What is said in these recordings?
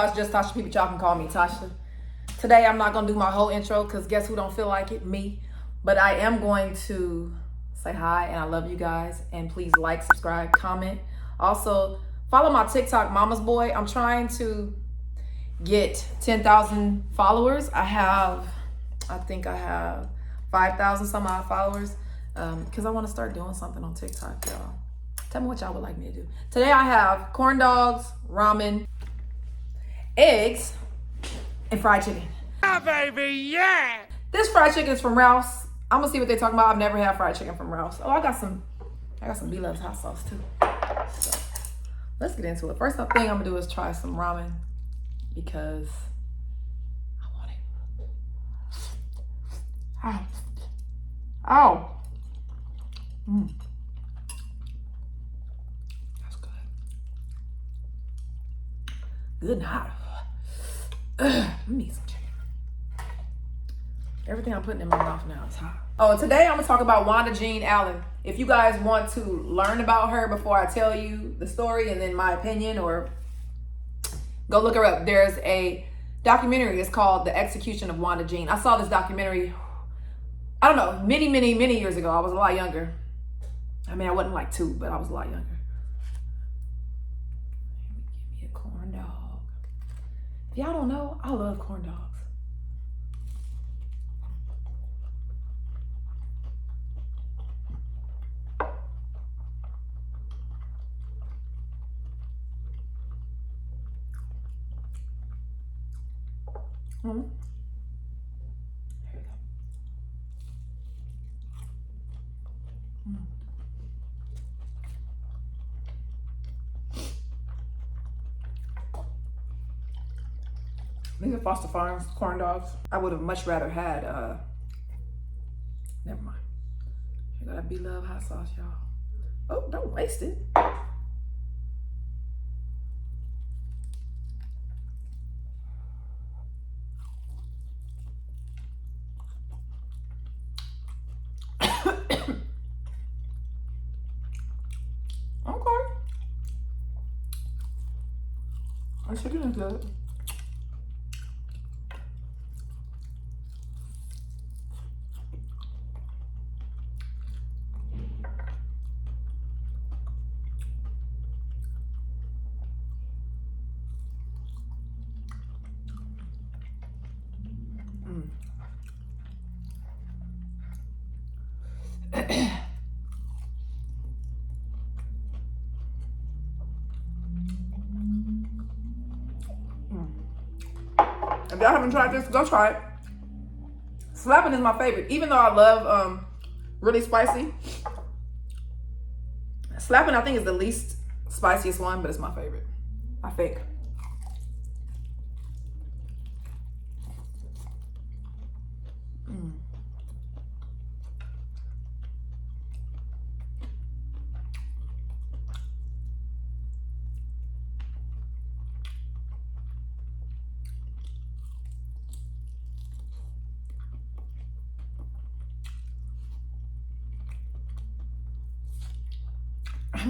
y'all. It's just Tasha People. Y'all can call me Tasha. Today, I'm not going to do my whole intro because guess who don't feel like it? Me. But I am going to say hi and I love you guys. And please like, subscribe, comment. Also, follow my TikTok, Mama's Boy. I'm trying to get 10,000 followers. I think I have 5,000 some odd followers because I want to start doing something on TikTok, y'all. Tell me what y'all would like me to do. Today I have corn dogs, ramen, eggs, and fried chicken. Yeah, baby, yeah! This fried chicken is from Rouse. I'm gonna see what they're talking about. I've never had fried chicken from Rouse. Oh, I got some B-Love's hot sauce too. So let's get into it. First thing I'm gonna do is try some ramen because I want it. Ow. That's good. Good and hot. Let me eat some chicken. Everything I'm putting in my mouth now is hot. Oh, today I'm gonna talk about Wanda Jean Allen. If you guys want to learn about her before I tell you the story and then my opinion, or go look her up. There's a documentary. It's called The Execution of Wanda Jean. I saw this documentary, I don't know, many years ago. I was a lot younger. I mean, I wasn't like 2, but I was a lot younger. Give me a corn dog. If y'all don't know, I love corn dogs. There we go. These are Foster Farms corn dogs. I would have much rather had, never mind. I got a B-Love hot sauce, y'all. Oh, don't waste it. Okay. My chicken is good. If y'all haven't tried this, go try it. Slapping is my favorite. Even though I love really spicy, slapping I think is the least spiciest one, but it's my favorite, I think.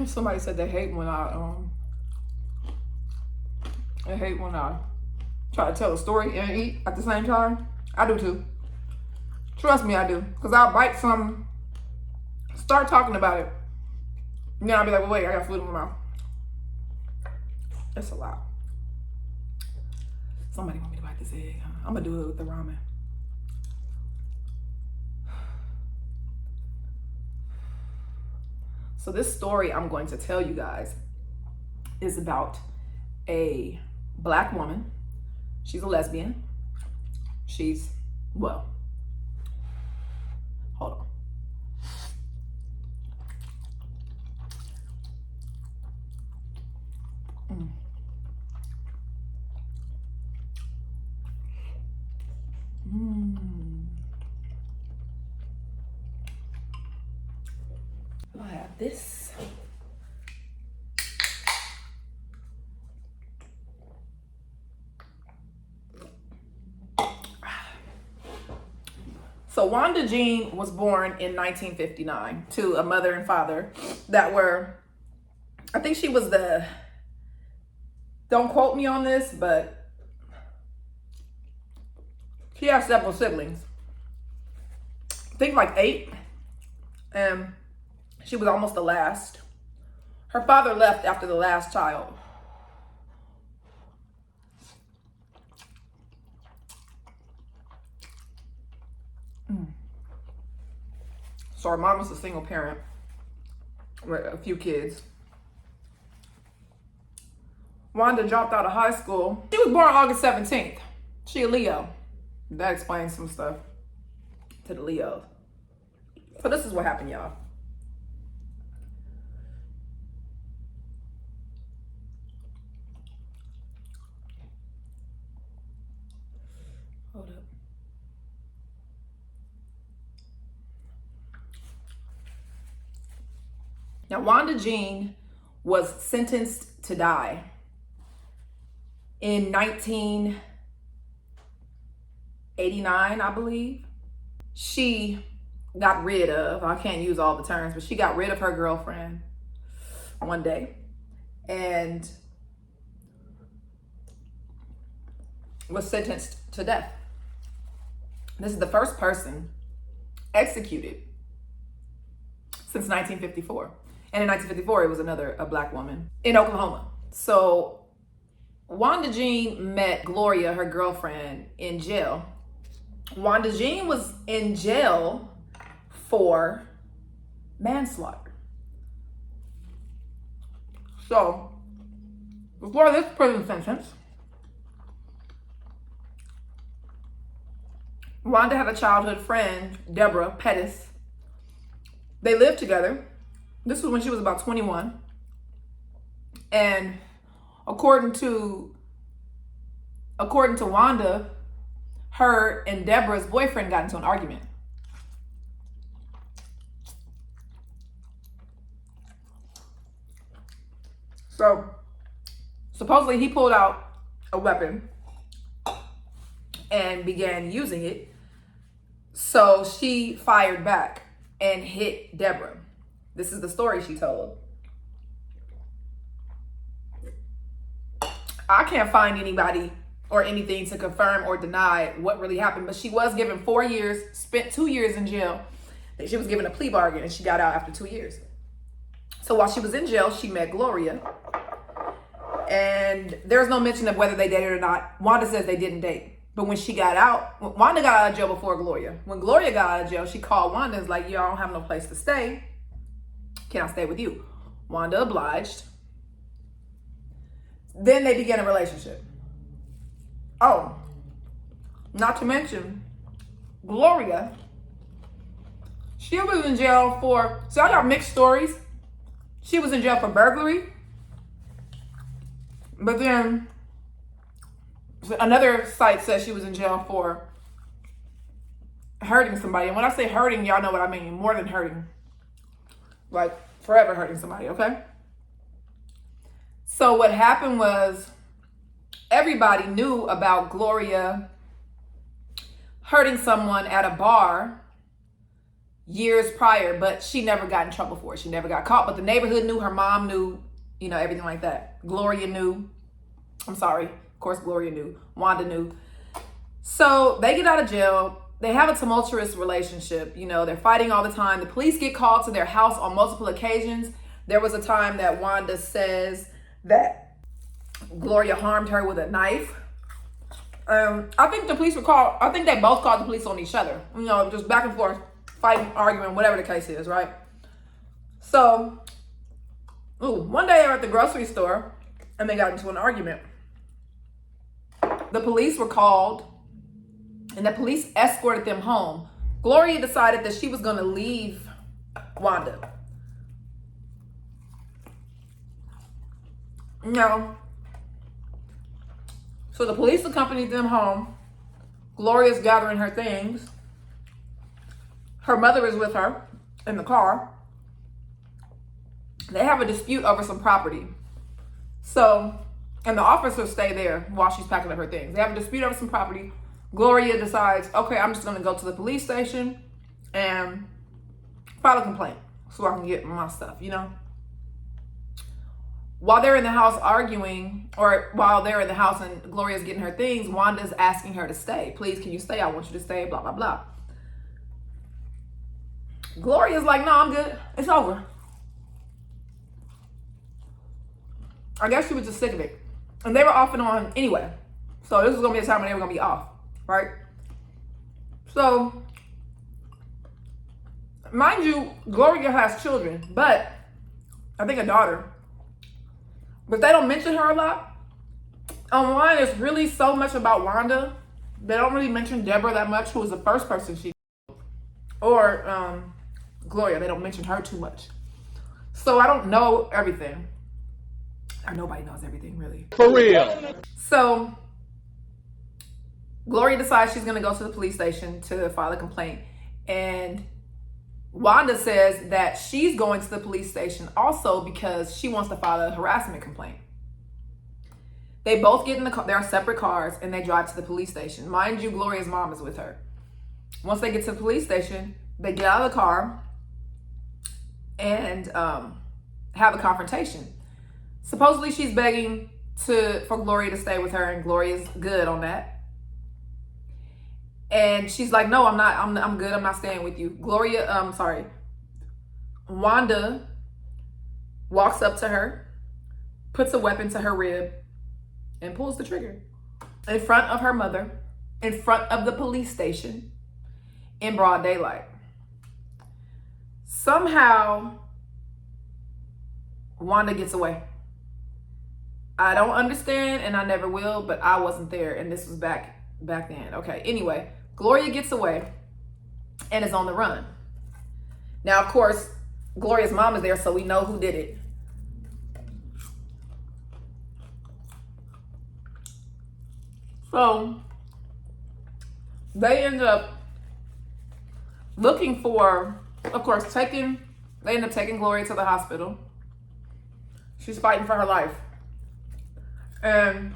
Somebody said they hate when I try to tell a story and eat at the same time. I do too. Trust me, I do. Because I'll bite some, start talking about it, and then I'll be like, well, wait, I got food in my mouth. It's a lot. Somebody want me to bite this egg, huh? I'm gonna do it with the ramen. So this story I'm going to tell you guys is about a Black woman. She's a lesbian. She's, well, hold on. I have this. So Wanda Jean was born in 1959 to a mother and father that were, I think she was the, don't quote me on this, but She has several siblings. I think like 8. And she was almost the last. Her father left after the last child. So her mom was a single parent with a few kids. Wanda dropped out of high school. She was born August 17th. She a Leo. That explains some stuff to the Leos. So this is what happened, y'all. Hold up. Now, Wanda Jean was sentenced to die in 1989, I believe. She got rid of, I can't use all the terms, but she got rid of her girlfriend one day and was sentenced to death. This is the first person executed since 1954. And in 1954, it was a black woman in Oklahoma. So Wanda Jean met Gloria, her girlfriend, in jail. Wanda Jean was in jail for manslaughter. So before this prison sentence, Wanda had a childhood friend, Deborah Pettis. They lived together. This was when she was about 21. And according to Wanda, her and Deborah's boyfriend got into an argument. So supposedly he pulled out a weapon and began using it. So she fired back and hit Deborah. This is the story she told. I can't find anybody or anything to confirm or deny what really happened, but she was given 4 years, spent 2 years in jail. She was given a plea bargain and she got out after 2 years. So while she was in jail, she met Gloria. And there's no mention of whether they dated or not. Wanda says they didn't date. But when she got out, Wanda got out of jail before Gloria. When Gloria got out of jail, she called Wanda and was like, "Y'all don't have no place to stay. Can I stay with you?" Wanda obliged. Then they began a relationship. Oh, not to mention, Gloria, she was in jail for, so I got mixed stories. She was in jail for burglary. But then another site says she was in jail for hurting somebody. And when I say hurting, y'all know what I mean. More than hurting. Like forever hurting somebody, okay? So what happened was everybody knew about Gloria hurting someone at a bar years prior, but she never got in trouble for it. She never got caught, but the neighborhood knew, her mom knew, you know, everything like that. Gloria knew. I'm sorry. Of course, Gloria knew. Wanda knew. So they get out of jail. They have a tumultuous relationship. You know, they're fighting all the time. The police get called to their house on multiple occasions. There was a time that Wanda says that Gloria harmed her with a knife. I think the police were called, I think they both called the police on each other. You know, just back and forth, fighting, arguing, whatever the case is, right? So, one day they were at the grocery store and they got into an argument. The police were called and the police escorted them home. Gloria decided that she was going to leave Wanda. No. So the police accompanied them home. Gloria's gathering her things. Her mother is with her in the car. They have a dispute over some property. So, and the officers stay there while she's packing up her things. They have a dispute over some property. Gloria decides, okay, I'm just going to go to the police station and file a complaint so I can get my stuff, you know? while they're in the house arguing, or while they're in the house and Gloria's getting her things, Wanda's asking her to stay. Please, can you stay? I want you to stay, blah, blah, blah. Gloria's like, no, I'm good. It's over. I guess she was just sick of it. And they were off and on anyway. So this was going to be a time when they were going to be off, right? So, mind you, Gloria has children, but I think a daughter. But they don't mention her a lot. Online, it's really so much about Wanda. They don't really mention Deborah that much, who was the first person she or Gloria. They don't mention her too much. So I don't know everything. Or nobody knows everything, really. For real. So Gloria decides she's going to go to the police station to file a complaint. And Wanda says that she's going to the police station also because she wants to file a harassment complaint. They both get in their separate cars and they drive to the police station. Mind you, Gloria's mom is with her. Once they get to the police station, they get out of the car and have a confrontation. Supposedly she's begging for Gloria to stay with her, and Gloria's good on that. And she's like, no, I'm not. I'm good. I'm not staying with you. Wanda walks up to her, puts a weapon to her rib, and pulls the trigger in front of her mother, in front of the police station, in broad daylight. Somehow, Wanda gets away. I don't understand, and I never will, but I wasn't there, and this was back then. Okay, anyway, Gloria gets away and is on the run. Now, of course, Gloria's mom is there, so we know who did it. So they end up looking for, of course, they end up taking Gloria to the hospital. She's fighting for her life. And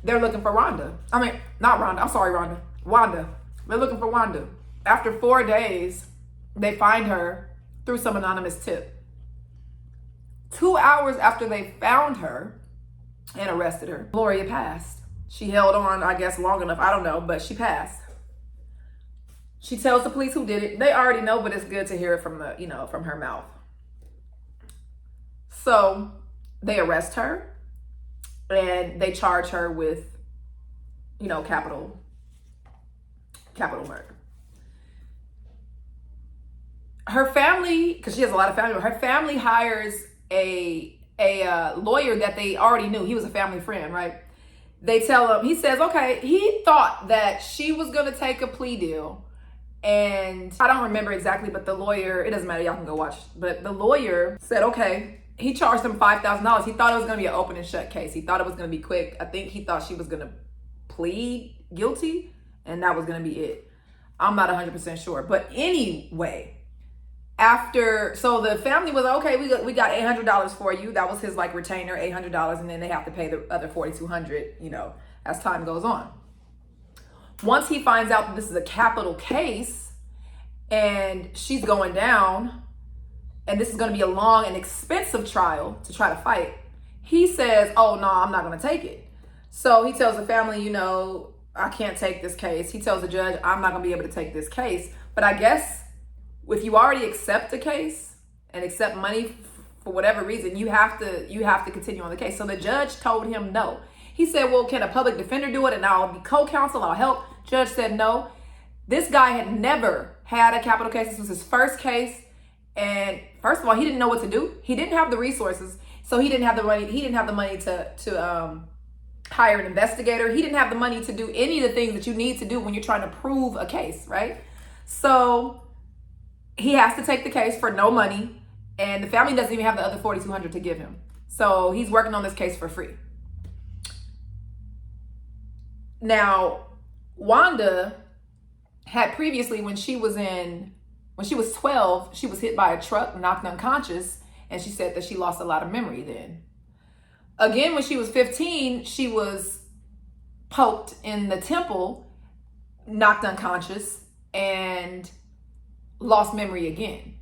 they're looking for Wanda. Wanda. They're looking for Wanda. After 4 days, they find her through some anonymous tip. 2 hours after they found her and arrested her, Gloria passed. She held on, I guess, long enough. I don't know, but she passed. She tells the police who did it. They already know, but it's good to hear it from from her mouth. So they arrest her and they charge her with, capital murder. Her family, because she has a lot of family, her family hires a lawyer that they already knew. He was a family friend, right? They tell him, he says, okay, he thought that she was going to take a plea deal. And I don't remember exactly, but the lawyer, it doesn't matter, y'all can go watch. But the lawyer said, okay, he charged him $5,000. He thought it was going to be an open and shut case. He thought it was going to be quick. I think he thought she was going to plead guilty and that was going to be it. I'm not 100% sure. But anyway, so the family was okay, we got $800 for you. That was his retainer, $800, and then they have to pay the other $4,200, as time goes on. Once he finds out that this is a capital case and she's going down and this is going to be a long and expensive trial to try to fight, he says, oh no, I'm not going to take it. So he tells the family, I can't take this case. He tells the judge, I'm not going to be able to take this case. But I guess if you already accept the case and accept money for whatever reason, you have to continue on the case. So the judge told him no. He said, well, can a public defender do it? And I'll be co-counsel, I'll help. Judge said no. This guy had never had a capital case. This was his first case. And first of all, he didn't know what to do. He didn't have the resources. So he didn't have the money. He didn't have the money to hire an investigator. He didn't have the money to do any of the things that you need to do when you're trying to prove a case, right? So he has to take the case for no money. And the family doesn't even have the other $4,200 to give him. So he's working on this case for free. Now, Wanda had previously, when she was 12, she was hit by a truck, knocked unconscious, and she said that she lost a lot of memory then. Again, when she was 15, she was poked in the temple, knocked unconscious, and lost memory again.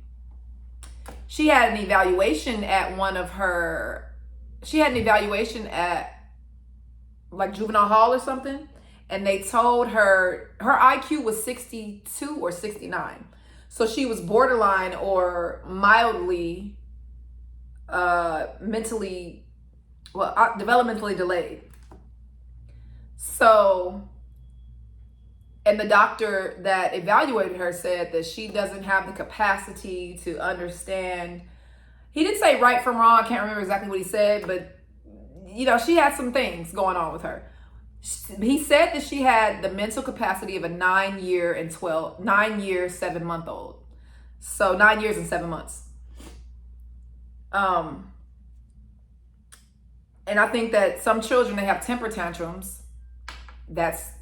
she had an evaluation at like juvenile hall or something, and they told her IQ was 62 or 69. So she was borderline or mildly developmentally delayed. So, and the doctor that evaluated her said that she doesn't have the capacity to understand. He didn't say right from wrong. I can't remember exactly what he said, but she had some things going on with her. He said that she had the mental capacity of a 9 year, 7-month-old. So 9 years and 7 months. And I think that some children, they have temper tantrums. That's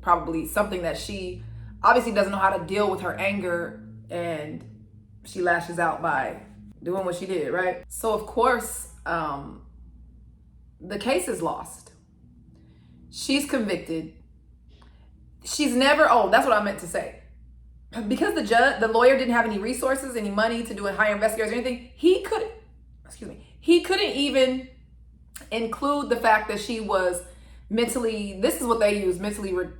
probably something that she obviously doesn't know how to deal with her anger, and she lashes out by doing what she did, right? So of course, the case is lost. She's convicted. She's never, that's what I meant to say. Because the lawyer didn't have any resources, any money to do a hire investigators or anything, he couldn't even include the fact that she was mentally, this is what they use, mentally, or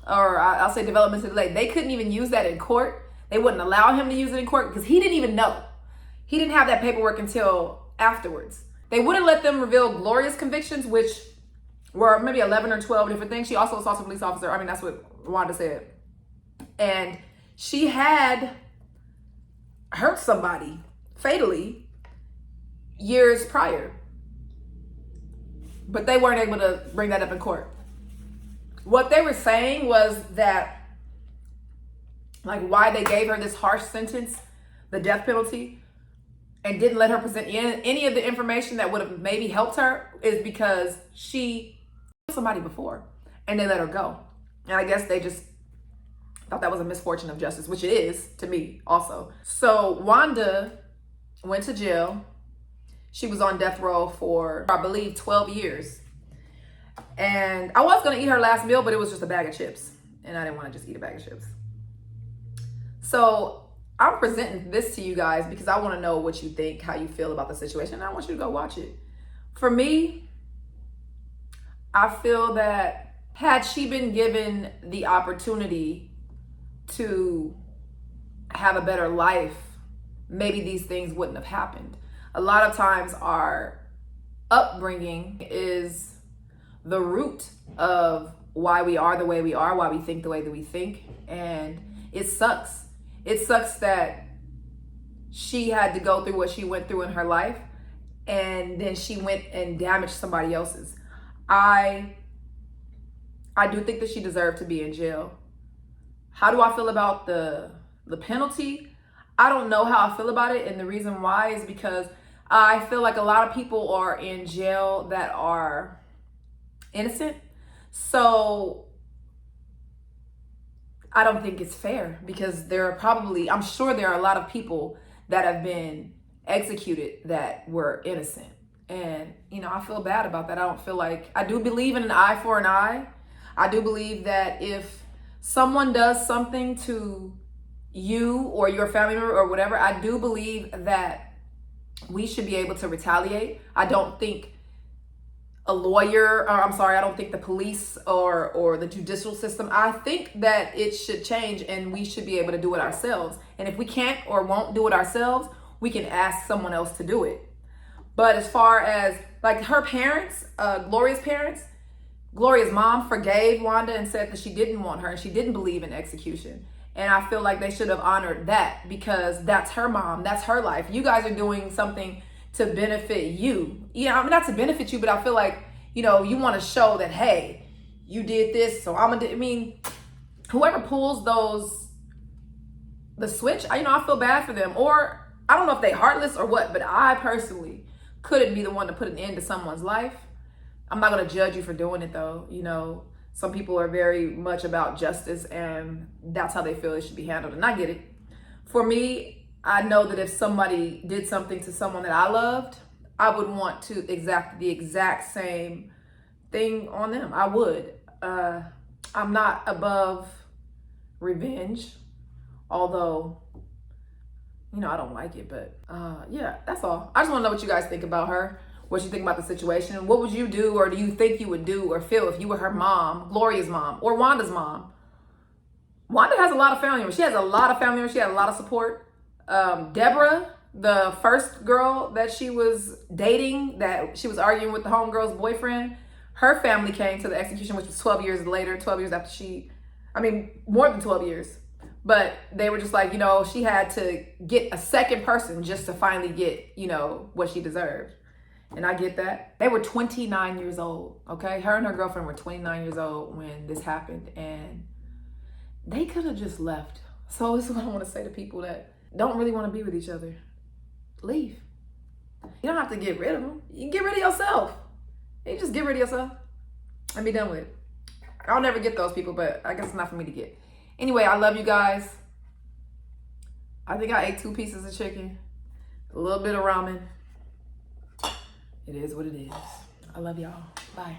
I'll say developmentally delayed. They couldn't even use that in court. They wouldn't allow him to use it in court because he didn't even know. He didn't have that paperwork until afterwards. They wouldn't let them reveal Gloria's convictions, which were maybe 11 or 12 different things. She also assaulted a police officer. I mean, that's what Wanda said. And she had hurt somebody fatally years prior. But they weren't able to bring that up in court. What they were saying was that, like, why they gave her this harsh sentence, the death penalty, and didn't let her present any of the information that would have maybe helped her, is because she killed somebody before and they let her go. And I guess they just thought that was a misfortune of justice, which it is to me also. So Wanda went to jail. She was on death row for, I believe, 12 years. And I was going to eat her last meal, but it was just a bag of chips. And I didn't want to just eat a bag of chips. So I'm presenting this to you guys because I want to know what you think, how you feel about the situation. And I want you to go watch it. For me, I feel that had she been given the opportunity to have a better life, maybe these things wouldn't have happened. A lot of times our upbringing is the root of why we are the way we are, why we think the way that we think. And it sucks. It sucks that she had to go through what she went through in her life, and then she went and damaged somebody else's. I do think that she deserved to be in jail. How do I feel about the penalty? I don't know how I feel about it, and the reason why is because I feel like a lot of people are in jail that are innocent. So I don't think it's fair, because I'm sure there are a lot of people that have been executed that were innocent. And, I feel bad about that. I do believe in an eye for an eye. I do believe that if someone does something to you or your family member or whatever, I do believe that we should be able to retaliate. I don't think I don't think the police or the judicial system, I think that it should change and we should be able to do it ourselves. And if we can't or won't do it ourselves, we can ask someone else to do it. But as far as like her parents, Gloria's mom forgave Wanda and said that she didn't want her and she didn't believe in execution. And I feel like they should have honored that, because that's her mom, that's her life. You guys are doing something to benefit you. Not to benefit you, but I feel like, you want to show that, hey, you did this, so whoever pulls the switch, I feel bad for them. Or I don't know if they heartless or what, but I personally couldn't be the one to put an end to someone's life. I'm not going to judge you for doing it though. Some people are very much about justice and that's how they feel it should be handled. And I get it. For me, I know that if somebody did something to someone that I loved, I would want to exact the exact same thing on them. I would. I'm not above revenge, although You know, I don't like it, but yeah, that's all. I just want to know what you guys think about her, what you think about the situation. What would you do, or do you think you would do or feel if you were her mom, Gloria's mom, or Wanda's mom? Wanda has a lot of family members. She has a lot of family members. She had a lot of support. Deborah, the first girl that she was dating, that she was arguing with the homegirl's boyfriend, her family came to the execution, which was 12 years later, 12 years after more than 12 years. But they were just like, you know, she had to get a second person just to finally get, you know, what she deserved. And I get that. They were 29 years old, okay? Her and her girlfriend were 29 years old when this happened, and they could have just left. So this is what I want to say to people that don't really want to be with each other. Leave. You don't have to get rid of them. You can get rid of yourself. You just get rid of yourself and be done with it. I'll never get those people, but I guess it's not for me to get. Anyway, I love you guys. I think I ate 2 pieces of chicken, a little bit of ramen. It is what it is. I love y'all. Bye.